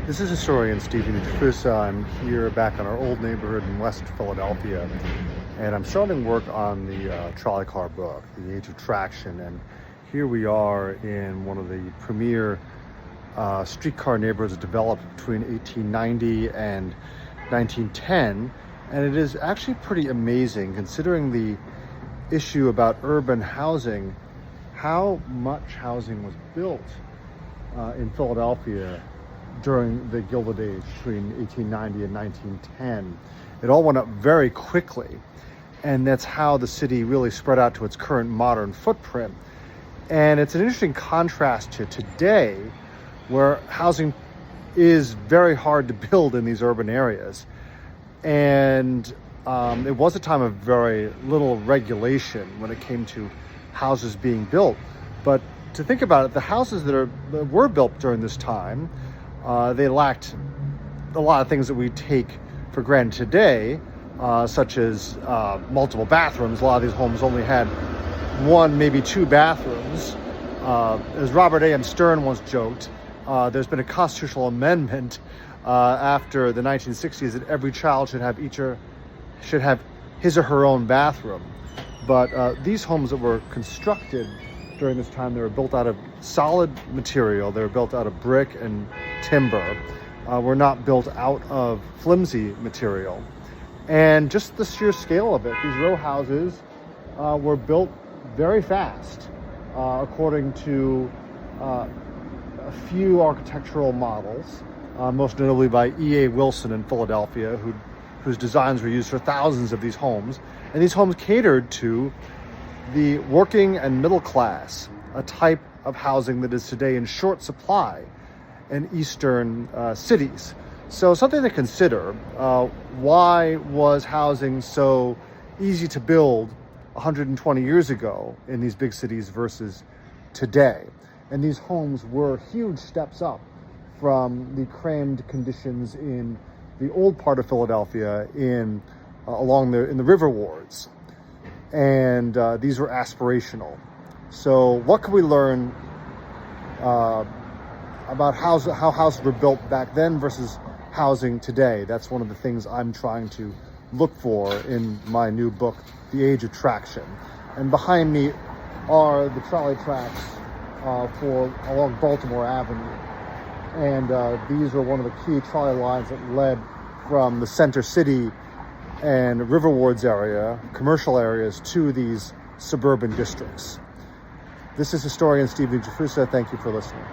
This is historian Stephen Fusa. I'm here back in our old neighborhood in West Philadelphia, and I'm starting work on the trolley car book, The Age of Traction. And here we are in one of the premier streetcar neighborhoods developed between 1890 and 1910. And it is actually pretty amazing, considering the issue about urban housing, how much housing was built in Philadelphia during the Gilded Age between 1890 and 1910. It all went up very quickly, and that's how the city really spread out to its current modern footprint. And it's an interesting contrast to today, where housing is very hard to build in these urban areas. And it was a time of very little regulation when it came to houses being built. But to think about it, the houses that were built during this time, they lacked a lot of things that we take for granted today, such as multiple bathrooms. A lot of these homes only had one, maybe two bathrooms. As Robert A. M. Stern once joked, there's been a constitutional amendment after the 1960s that every child should have his or her own bathroom. But these homes that were constructed during this time, they were built out of solid material. They were built out of brick and timber. Were not built out of flimsy material. And just the sheer scale of it, these row houses were built very fast, according to a few architectural models, most notably by E.A. Wilson in Philadelphia, whose designs were used for thousands of these homes. And these homes catered to the working and middle class, a type of housing that is today in short supply in eastern cities. So something to consider. Why was housing so easy to build 120 years ago in these big cities versus today? And these homes were huge steps up from the crammed conditions in the old part of Philadelphia in the river wards. And these were aspirational. So what can we learn about how houses were built back then versus housing today? That's one of the things I'm trying to look for in my new book, The Age of Traction. And behind me are the trolley tracks along Baltimore Avenue. And these are one of the key trolley lines that led from the center city and river wards area, commercial areas, to these suburban districts. This is historian Stephen Fusa. Thank you for listening.